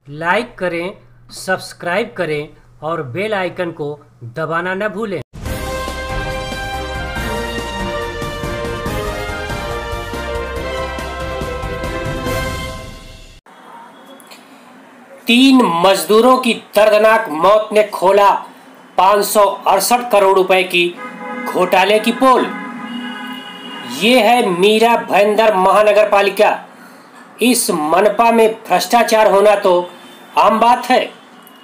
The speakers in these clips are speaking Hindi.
लाइक करें, सब्सक्राइब करें और बेल आइकन को दबाना न भूलें। तीन मजदूरों की दर्दनाक मौत ने खोला 568 करोड़ रुपए की घोटाले की पोल। ये है मीरा भाईंदर महानगर पालिका। इस मनपा में भ्रष्टाचार होना तो आम बात है,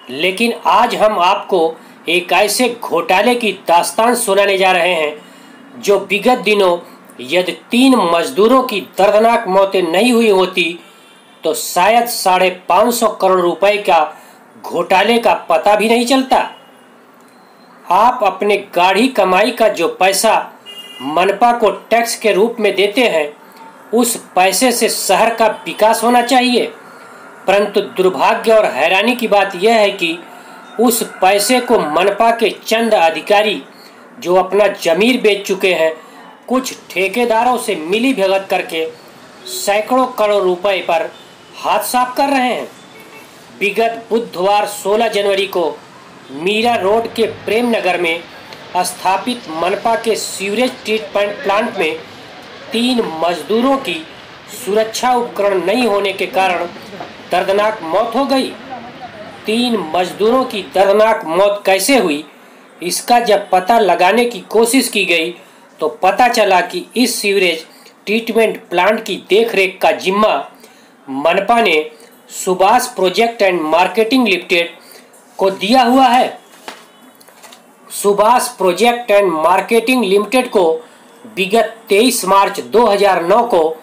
लेकिन आज हम आपको एक ऐसे घोटाले की दास्तान सुनाने जा रहे हैं जो विगत दिनों यदि तीन मजदूरों की दर्दनाक मौतें नहीं हुई होती तो शायद 550 करोड़ रुपए का घोटाले का पता भी नहीं चलता। आप अपने गाढ़ी कमाई का जो पैसा मनपा को टैक्स के रूप में देते हैं, उस पैसे से शहर का विकास होना चाहिए, परंतु दुर्भाग्य और हैरानी की बात यह है कि उस पैसे को मनपा के चंद अधिकारी जो अपना जमीर बेच चुके हैं, कुछ ठेकेदारों से मिली भगत करके सैकड़ों करोड़ रुपए पर हाथ साफ कर रहे हैं। विगत बुधवार 16 जनवरी को मीरा रोड के प्रेम नगर में स्थापित मनपा के सीवरेज ट्रीटमेंट प्लांट में 3 मजदूरों की सुरक्षा उपकरण नहीं होने के कारण दर्दनाक मौत हो गई। 3 मजदूरों की दर्दनाक मौत कैसे हुई, इसका जब पता लगाने की कोशिश की गई तो पता चला कि इस सीवरेज ट्रीटमेंट प्लांट की देखरेख का जिम्मा मनपा ने Subhash project and marketing limited को दिया हुआ है। Subhash project and marketing limited को विगत 23 मार्च 2009 को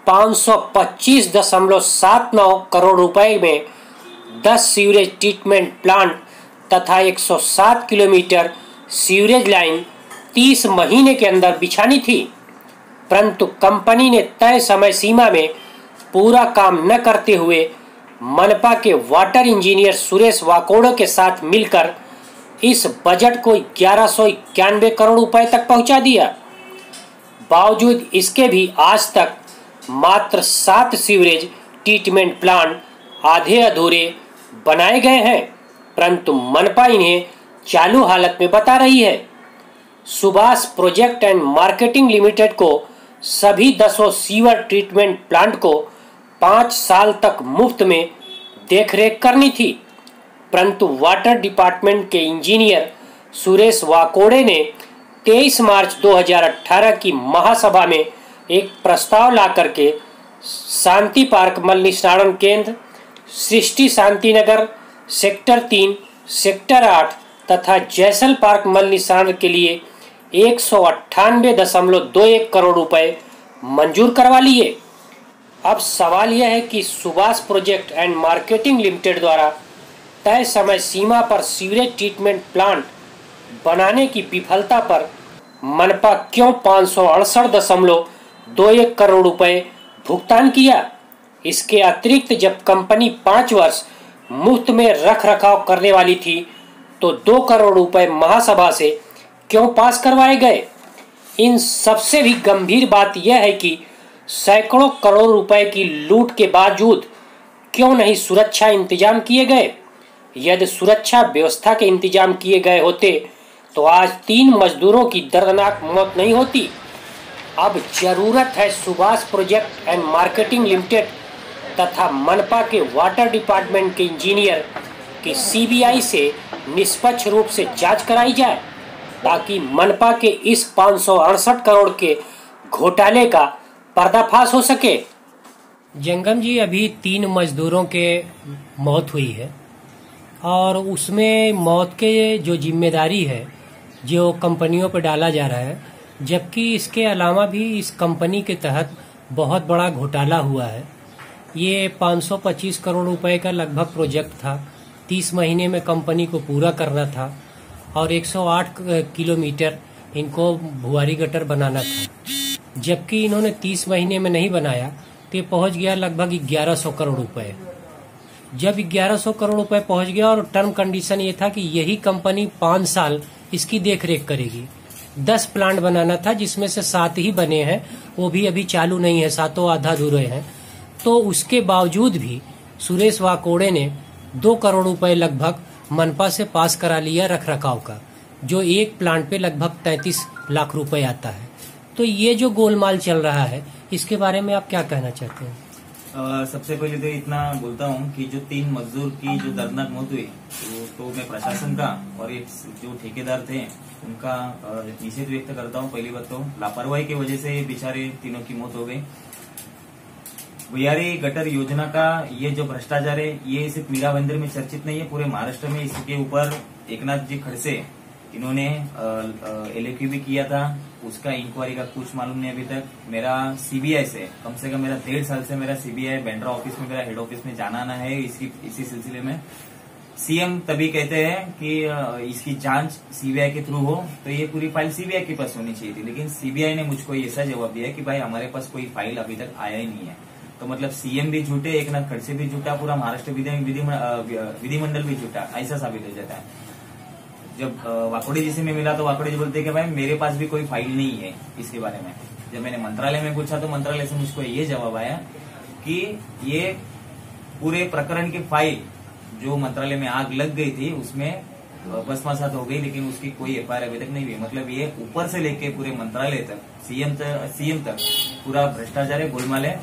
525.79 करोड़ रुपए में 10 सीवरेज ट्रीटमेंट प्लांट तथा 107 किलोमीटर सीवरेज लाइन 30 महीने के अंदर बिछानी थी, परंतु कंपनी ने तय समय सीमा में पूरा काम न करते हुए मनपा के वाटर इंजीनियर सुरेश वाकोड़े के साथ मिलकर इस बजट को 1191 करोड़ रुपए तक पहुंचा दिया। बावजूद इसके भी आज तक मात्र 7 सीवरेज ट्रीटमेंट प्लांट आधे अधूरे बनाए गए हैं, परंतु मनपा इन्हें चालू हालत में बता रही है। Subhash project and marketing limited को सभी 10 सीवर ट्रीटमेंट प्लांट को 5 साल तक मुफ्त में देखरेख करनी थी, परंतु वाटर डिपार्टमेंट के इंजीनियर सुरेश वाकोड़े ने 23 मार्च 2018 की महासभा में एक प्रस्ताव ला करके शांति पार्क मल निस्तारण केंद्र, सृष्टि शांति नगर, सेक्टर 3, सेक्टर 8 तथा जैसल पार्क मल निस्तारण के लिए 198.21 करोड़ रुपए मंजूर करवा लिए। अब सवाल यह है कि Subhash project and marketing limited द्वारा तय समय सीमा पर सीवरेज ट्रीटमेंट प्लांट बनाने की विफलता पर मनपा क्यों 568.21 करोड़ रुपए भुगतान किया। इसके अतिरिक्त जब कंपनी 5 वर्ष मुफ्त में रख रखाव करने वाली थी तो 2 करोड़ रुपए महासभा से क्यों पास करवाए गए। इन सबसे भी गंभीर बात यह है कि सैकड़ों करोड़ रुपए की लूट के बावजूद क्यों नहीं सुरक्षा इंतजाम किए गए। यदि सुरक्षा व्यवस्था के इंतजाम किए गए होते तो आज 3 मजदूरों की दर्दनाक मौत नहीं होती। अब जरूरत है Subhash project and marketing limited तथा मनपा के वाटर डिपार्टमेंट के इंजीनियर की सीबीआई से निष्पक्ष रूप से जांच कराई जाए, ताकि मनपा के इस 568 करोड़ के घोटाले का पर्दाफाश हो सके। जंगम जी, अभी 3 मजदूरों के मौत हुई है और उसमें मौत के जो जिम्मेदारी है जो कंपनियों पर डाला जा रहा है, जबकि इसके अलावा भी इस कंपनी के तहत बहुत बड़ा घोटाला हुआ है। ये 525 करोड़ रुपए का लगभग प्रोजेक्ट था, 30 महीने में कंपनी को पूरा करना था और 108 किलोमीटर इनको भुआरी गटर बनाना था, जबकि इन्होंने 30 महीने में नहीं बनाया तो ये पहुंच गया लगभग 1100 करोड़ रुपए। जब 1100 करोड़ रुपए पहुंच गया और टर्म कंडीशन ये था कि यही कंपनी 5 साल इसकी देखरेख करेगी। 10 प्लांट बनाना था जिसमें से 7 ही बने हैं, वो भी अभी चालू नहीं है, 7 आधा अधूरे हैं। तो उसके बावजूद भी सुरेश वाकोड़े ने 2 करोड़ रुपए लगभग मनपा से पास करा लिया रखरखाव का, जो एक प्लांट पे लगभग 33 लाख रुपए आता है। तो ये जो गोलमाल चल रहा है, इसके बारे में आप क्या कहना चाहते हैं? सबसे पहले तो इतना बोलता हूँ कि जो 3 मजदूर की जो दर्दनाक मौत हुई तो मैं प्रशासन का और ये जो ठेकेदार थे उनका निषेध व्यक्त करता हूँ। पहली बात तो लापरवाही की वजह से बेचारे तीनों की मौत हो गई। भुयारी गटर योजना का ये जो भ्रष्टाचार है ये सिर्फ मीरा भाईंदर में चर्चित नहीं है, पूरे महाराष्ट्र में इसके ऊपर एकनाथ जी खड़से इन्होंने LAQ भी किया था, उसका इंक्वायरी का कुछ मालूम नहीं अभी तक। मेरा सीबीआई से कम मेरा 1.5 साल से मेरा सीबीआई बैंड्रा ऑफिस में, मेरा हेड ऑफिस में जाना आना है इसी सिलसिले में। सीएम तभी कहते हैं कि इसकी जांच सीबीआई के थ्रू हो, तो ये पूरी फाइल सीबीआई के पास होनी चाहिए थी, लेकिन सीबीआई ने मुझको ऐसा जवाब दिया कि भाई हमारे पास कोई फाइल अभी तक आया ही नहीं है। तो मतलब सीएम भी झूठे, एकनाथ खड़से भी झूठा, पूरा महाराष्ट्र विधिमंडल भी झूठा, ऐसा साबित हो जाता है। जब वाकोड़े जी से मैं मिला तो वाकोड़े जी बोलते कि भाई मेरे पास भी कोई फाइल नहीं है इसके बारे में। जब मैंने मंत्रालय में पूछा तो मंत्रालय से मुझको ये जवाब आया कि ये पूरे प्रकरण की फाइल जो मंत्रालय में आग लग गई थी उसमें भस्मासात हो गई, लेकिन उसकी कोई एफआईआर अभी तक नहीं हुई। मतलब ये ऊपर से लेके पूरे मंत्रालय तक, सीएम तक पूरा भ्रष्टाचार है, गोलमाल है।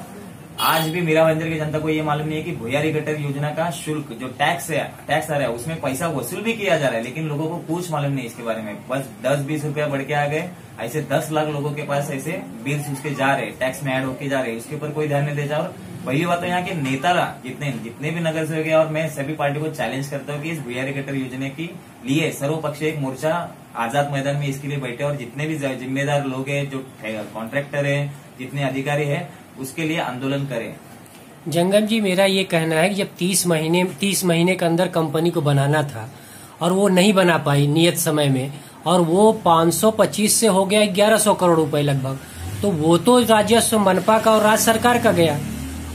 आज भी मीरा भाईंदर की जनता को ये मालूम नहीं है कि भुयारी गटर योजना का शुल्क जो टैक्स आ रहा है उसमें पैसा वसूल भी किया जा रहा है, लेकिन लोगों को कुछ मालूम नहीं इसके बारे में। बस 10-20 रुपया बढ़ के आ गए, ऐसे 10 लाख लोगों के पास ऐसे बिल्स उसके जा रहे, टैक्स में ऐड होके जा रहे, उसके ऊपर कोई ध्यान नहीं दे जा। और पहली बात तो यहाँ के नेता जितने भी नगर सेवक है, और मैं सभी पार्टी को चैलेंज करता हूँ कि इस भुयारी गटर योजना के लिए सर्वपक्षीय एक मोर्चा आजाद मैदान में इसके लिए बैठे, और जितने भी जिम्मेदार लोग हैं, जो कॉन्ट्रैक्टर है, जितने अधिकारी है, उसके लिए आंदोलन करें। जंगम जी, मेरा ये कहना है कि जब 30 महीने के अंदर कंपनी को बनाना था और वो नहीं बना पाई नियत समय में, और वो 525 से हो गया 1100 करोड़ रुपए लगभग, तो वो तो राजस्व मनपा का और राज्य सरकार का गया।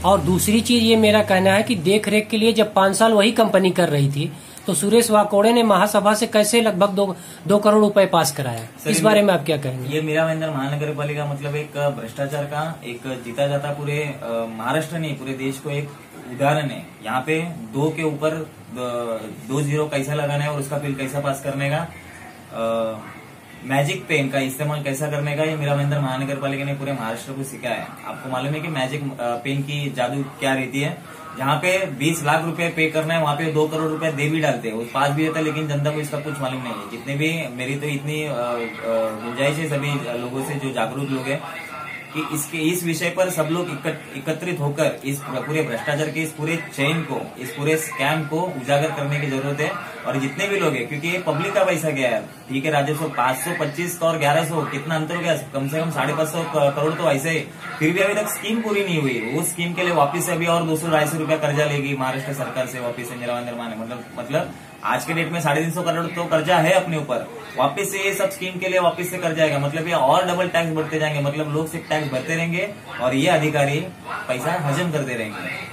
और दूसरी चीज ये मेरा कहना है कि देख रेख के लिए जब 5 साल वही कंपनी कर रही थी, तो सुरेश वाकोड़े ने महासभा से कैसे लगभग 2 करोड़ रुपए पास कराया? इस बारे में आप क्या कहेंगे? ये मीरा भाईंदर महानगर पालिका मतलब एक भ्रष्टाचार का एक जीता जाता पूरे महाराष्ट्र नहीं पूरे देश को एक उदाहरण है। यहाँ पे 2 के ऊपर 2 जीरो कैसा लगाना है और उसका बिल कैसा पास करने का, मैजिक पेन का इस्तेमाल कैसा करने का, ये मीरा भाईंदर महानगर पालिका ने पूरे महाराष्ट्र को सिखाया है। आपको मालूम है कि मैजिक पेन की जादू क्या रहती है? जहाँ पे 20 लाख रुपए पे करना है वहाँ पे 2 करोड़ रुपए दे भी डालते हैं, वो पास भी रहता है, लेकिन जनता को इसका कुछ मालूम नहीं है। जितने भी मेरी तो इतनी गुंजाइश है सभी लोगों से जो जागरूक लोग हैं कि इस विषय पर सब लोग एकत्रित होकर इस पूरे भ्रष्टाचार के इस पूरे चेन को, इस पूरे स्कैम को उजागर करने की जरूरत है। और जितने भी लोग हैं, क्योंकि ये पब्लिक का पैसा गया है, ठीक है, राजस्व 525 और 1100 कितना अंतर हो गया? कम से कम 550 करोड़ तो ऐसे ही, फिर भी अभी तक स्कीम पूरी नहीं हुई। उस स्कीम के लिए वापिस से अभी और 200-250 रुपया कर्जा लेगी महाराष्ट्र सरकार से वापिस से मीरा भाईंदर माने। मतलब आज के डेट में 350 करोड़ तो कर्जा है अपने ऊपर, वापस से ये सब स्कीम के लिए वापस से कर्जा आएगा। मतलब ये और डबल टैक्स बढ़ते जाएंगे, मतलब लोग सिर्फ टैक्स भरते रहेंगे और ये अधिकारी पैसा हजम करते रहेंगे।